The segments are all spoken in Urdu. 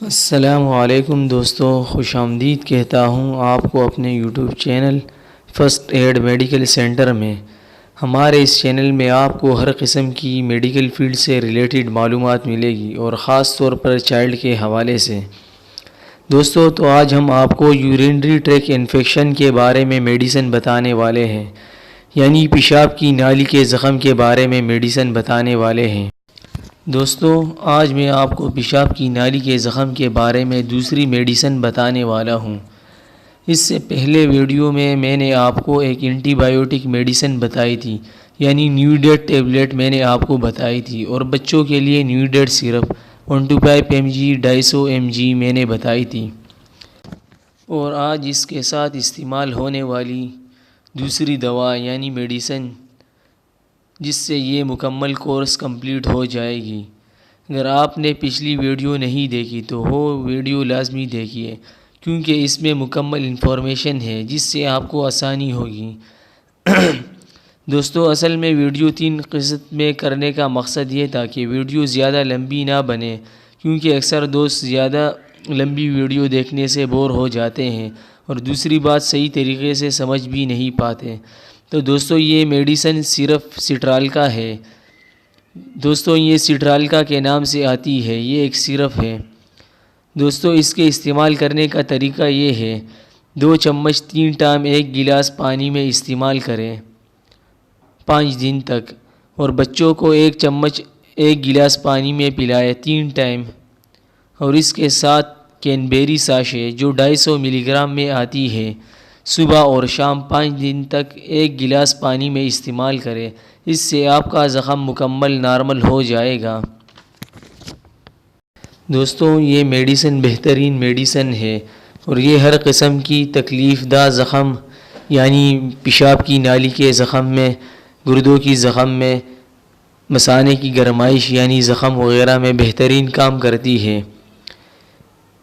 السلام علیکم دوستو، خوش آمدید کہتا ہوں آپ کو اپنے YouTube channel first aid medical centre میں۔ ہمارے اس چینل میں آپ کو ہر قسم کی میڈیکل فیلڈ سے ریلیٹڈ معلومات ملے گی، اور خاص طور پر چائلڈ کے حوالے سے۔ دوستو، تو آج ہم آپ کو یورینری ٹریک انفیکشن کے بارے میں میڈیسن بتانے والے ہیں، یعنی پیشاب کی نالی کے زخم کے بارے میں میڈیسن بتانے والے ہیں۔ دوستو، آج میں آپ کو پیشاب کی نالی کے زخم کے بارے میں دوسری میڈیسن بتانے والا ہوں۔ اس سے پہلے ویڈیو میں نے آپ کو ایک اینٹی بائیوٹک میڈیسن بتائی تھی، یعنی نیوڈیٹ ٹیبلٹ میں نے آپ کو بتائی تھی، اور بچوں کے لیے نیوڈیٹ سیرپ 125 mg 250 mg میں نے بتائی تھی۔ اور آج اس کے ساتھ استعمال ہونے والی دوسری دوا یعنی میڈیسن جس سے یہ مکمل کورس کمپلیٹ ہو جائے گی۔ اگر آپ نے پچھلی ویڈیو نہیں دیکھی تو وہ ویڈیو لازمی دیکھیے، کیونکہ اس میں مکمل انفارمیشن ہے جس سے آپ کو آسانی ہوگی۔ دوستو، اصل میں ویڈیو 3 قسط میں کرنے کا مقصد یہ تھا کہ ویڈیو زیادہ لمبی نہ بنے، کیونکہ اکثر دوست زیادہ لمبی ویڈیو دیکھنے سے بور ہو جاتے ہیں، اور دوسری بات صحیح طریقے سے سمجھ بھی نہیں پاتے۔ تو دوستو، یہ میڈیسن صرف سٹرالکا ہے۔ دوستو، یہ سٹرالکا کے نام سے آتی ہے، یہ ایک سیرپ ہے۔ دوستو، اس کے استعمال کرنے کا طریقہ یہ ہے: 2 چمچ 3 ٹائم 1 گلاس پانی میں استعمال کریں 5 دن تک، اور بچوں کو 1 چمچ 1 گلاس پانی میں پلائیں 3 ٹائم، اور اس کے ساتھ کینبیری ساشے جو 250 ملی گرام میں آتی ہے، صبح اور شام 5 دن تک 1 گلاس پانی میں استعمال کریں۔ اس سے آپ کا زخم مکمل نارمل ہو جائے گا۔ دوستو، یہ میڈیسن بہترین میڈیسن ہے، اور یہ ہر قسم کی تکلیف دہ زخم یعنی پیشاب کی نالی کے زخم میں، گردوں کی زخم میں، مثانے کی گرمائش یعنی زخم وغیرہ میں بہترین کام کرتی ہے۔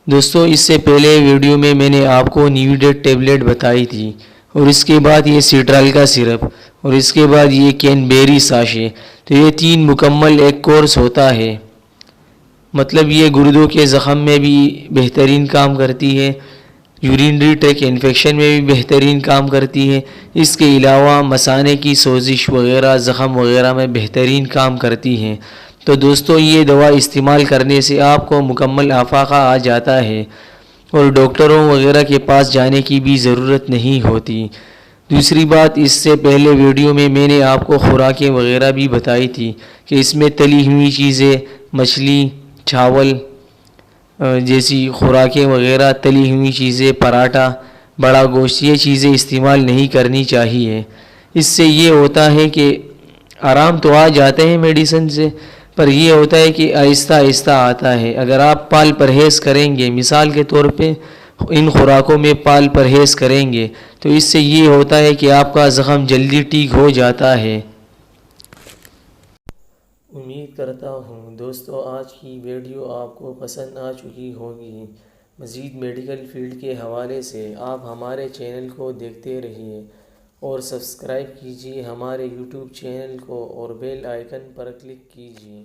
دوستو، اس سے پہلے ویڈیو میں نے آپ کو نیوڈیٹ ٹیبلٹ بتائی تھی، اور اس کے بعد یہ سٹرالکا سیرپ، اور اس کے بعد یہ کینبیری ساشے۔ تو یہ 3 مکمل ایک کورس ہوتا ہے، مطلب یہ گردوں کے زخم میں بھی بہترین کام کرتی ہے، یورینری ٹریک انفیکشن میں بھی بہترین کام کرتی ہے۔ اس کے علاوہ مثانے کی سوزش وغیرہ، زخم وغیرہ میں بہترین کام کرتی ہے۔ تو دوستو، یہ دوا استعمال کرنے سے آپ کو مکمل افاقہ آ جاتا ہے، اور ڈاکٹروں وغیرہ کے پاس جانے کی بھی ضرورت نہیں ہوتی۔ دوسری بات، اس سے پہلے ویڈیو میں نے آپ کو خوراکیں وغیرہ بھی بتائی تھی کہ اس میں تلی ہوئی چیزیں، مچھلی، چاول جیسی خوراکیں وغیرہ، تلی ہوئی چیزیں، پراٹھا، بڑا گوشت، یہ چیزیں استعمال نہیں کرنی چاہیے۔ اس سے یہ ہوتا ہے کہ آرام تو آ جاتے ہیں میڈیسن سے، پر یہ ہوتا ہے کہ آہستہ آہستہ آتا ہے۔ اگر آپ پال پرہیز کریں گے، مثال کے طور پہ ان خوراکوں میں پال پرہیز کریں گے، تو اس سے یہ ہوتا ہے کہ آپ کا زخم جلدی ٹھیک ہو جاتا ہے۔ امید کرتا ہوں دوستو آج کی ویڈیو آپ کو پسند آ چکی ہوگی۔ مزید میڈیکل فیلڈ کے حوالے سے آپ ہمارے چینل کو دیکھتے رہیے، اور سبسکرائب کیجیے ہمارے یوٹیوب چینل کو، اور بیل آئیکن پر کلک کیجیے۔